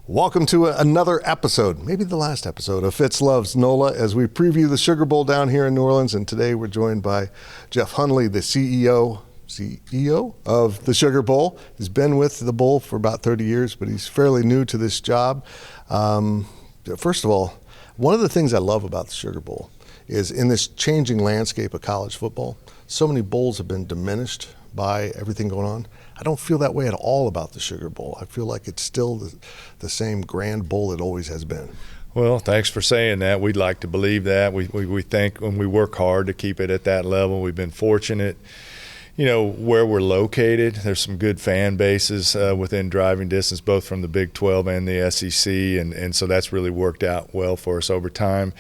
Welcome to another episode, maybe the last episode of Fitz Loves NOLA as we preview the Sugar Bowl down here in New Orleans. And today we're joined by Jeff Hundley, the CEO of the Sugar Bowl. He's been with the Bowl for about 30 years, but he's fairly new to this job. First of all, one of the things I love about the Sugar Bowl is in this changing landscape of college football, so many bowls have been diminished by everything going on. I don't feel that way at all about the Sugar Bowl. I feel like it's still the same grand bowl it always has been. Well, thanks for saying that. We'd like to believe that. We think when we work hard to keep it at that level. We've been fortunate, where we're located. There's some good fan bases within driving distance, both from the Big 12 and the SEC, and so that's really worked out well for us over time.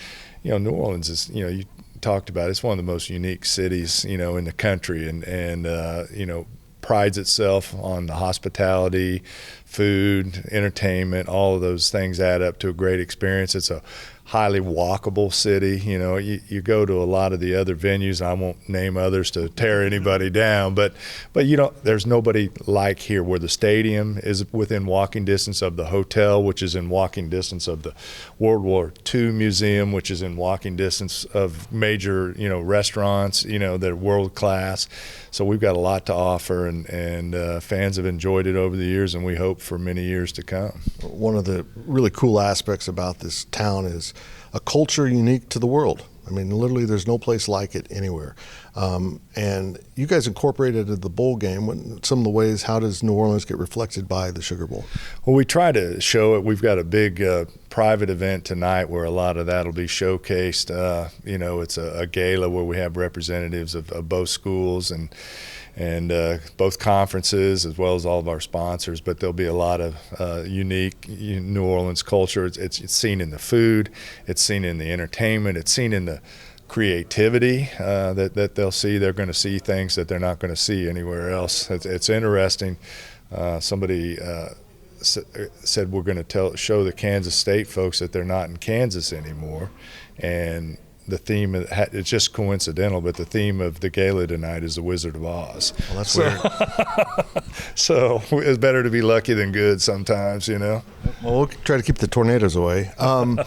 New Orleans is, you talked about it, it's one of the most unique cities, in the country, and prides itself on the hospitality, food, entertainment. All of those things add up to a great experience. It's a highly walkable city. You go to a lot of the other venues. I won't name others to tear anybody down, but there's nobody like here, where the stadium is within walking distance of the hotel, which is in walking distance of the World War II museum, which is in walking distance of major restaurants that are world class. So we've got a lot to offer, and fans have enjoyed it over the years, and we hope for many years to come. One of the really cool aspects about this town is a culture unique to the world. I mean, literally, there's no place like it anywhere. And you guys incorporated the bowl game. Some of the ways, how does New Orleans get reflected by the Sugar Bowl? Well, we try to show it. We've got a big private event tonight where a lot of that will be showcased. It's a gala where we have representatives of both schools and both conferences, as well as all of our sponsors. But there'll be a lot of unique New Orleans culture. It's seen in the food, it's seen in the entertainment, it's seen in the creativity that they'll see. They're going to see things that they're not going to see anywhere else. It's interesting. Somebody said we're going to show the Kansas State folks that they're not in Kansas anymore, and the theme, it's just coincidental, but the theme of the gala tonight is the Wizard of Oz. Well, that's weird. So it's better to be lucky than good sometimes, Well, we'll try to keep the tornadoes away. And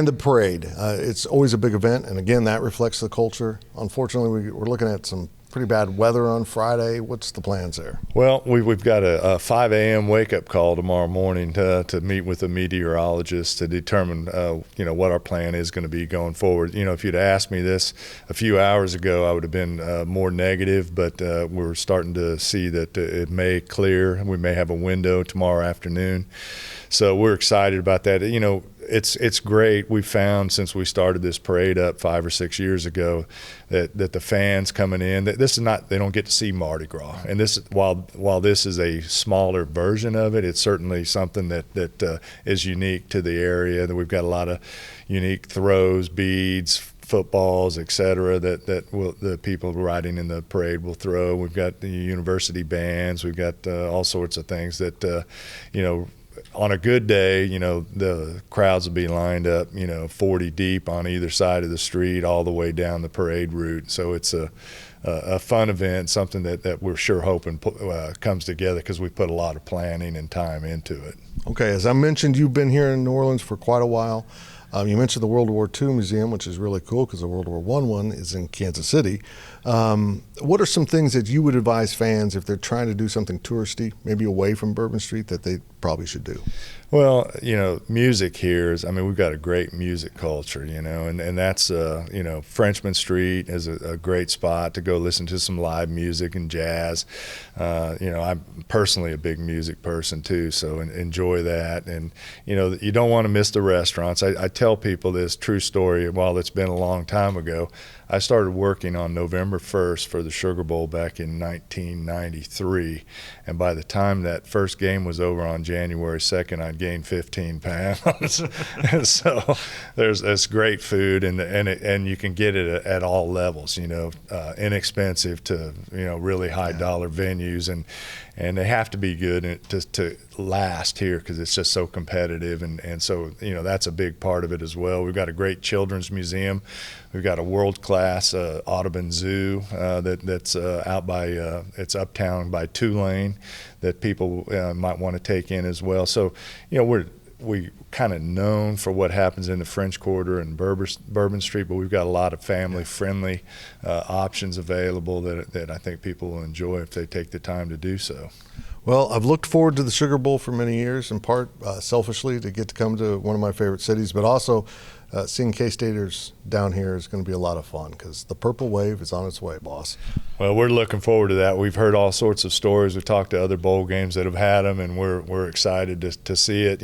the parade. It's always a big event, and again, that reflects the culture. Unfortunately, we're looking at some pretty bad weather on Friday. What's the plans there? Well, we've got a 5 a.m. wake-up call tomorrow morning to meet with a meteorologist to determine, what our plan is going to be going forward. If you'd asked me this a few hours ago, I would have been more negative, but we're starting to see that it may clear. We may have a window tomorrow afternoon. So we're excited about that. It's great. We found since we started this parade up 5 or 6 years ago that the fans coming in, that this is not, they don't get to see Mardi Gras. And this, while this is a smaller version of it, it's certainly something that is unique to the area. That we've got a lot of unique throws, beads, footballs, etc. that the people riding in the parade will throw. We've got the university bands. We've got all sorts of things that on a good day, the crowds will be lined up, 40 deep on either side of the street, all the way down the parade route. So it's a fun event, something that we're sure hoping comes together, because we put a lot of planning and time into it. Okay, as I mentioned, you've been here in New Orleans for quite a while. You mentioned the World War II Museum, which is really cool because the World War I one is in Kansas City. What are some things that you would advise fans if they're trying to do something touristy, maybe away from Bourbon Street, that they probably should do? Well, music here is, we've got a great music culture, and that's, Frenchman Street is a great spot to go listen to some live music and jazz. I'm personally a big music person too, so enjoy that. And, you don't want to miss the restaurants. I tell people this true story. While it's been a long time ago, I started working on November 1st for the Sugar Bowl back in 1993, and by the time that first game was over on January 2nd, I'd gained 15 pounds. And so there's great food, and you can get it at all levels, inexpensive to really high dollar venues, and they have to be good to last here because it's just so competitive, and so that's a big part of it as well. We've got a great children's museum. We've got a world-class Audubon Zoo that's out by it's uptown by Tulane that people might want to take in as well. So we kind of known for what happens in the French Quarter and Bourbon Street, but we've got a lot of family-friendly options available that I think people will enjoy if they take the time to do so. Well, I've looked forward to the Sugar Bowl for many years, in part selfishly to get to come to one of my favorite cities, but also seeing K-Staters down here is going to be a lot of fun because the Purple Wave is on its way, boss. Well, we're looking forward to that. We've heard all sorts of stories. We've talked to other bowl games that have had them, and we're excited to see it.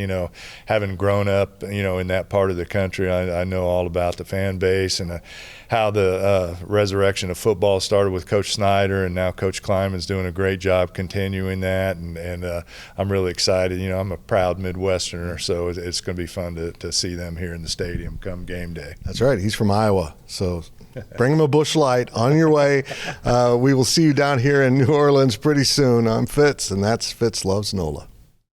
Having grown up, in that part of the country, I know all about the fan base and how the resurrection of football started with Coach Snyder, and now Coach Kleiman's doing a great job continuing that, and I'm really excited. I'm a proud Midwesterner, so it's going to be fun to see them here in the stadium come game day. That's right. He's from Iowa, so bring him a Busch Light on your way. We will see you down here in New Orleans pretty soon. I'm Fitz, and that's Fitz Loves NOLA.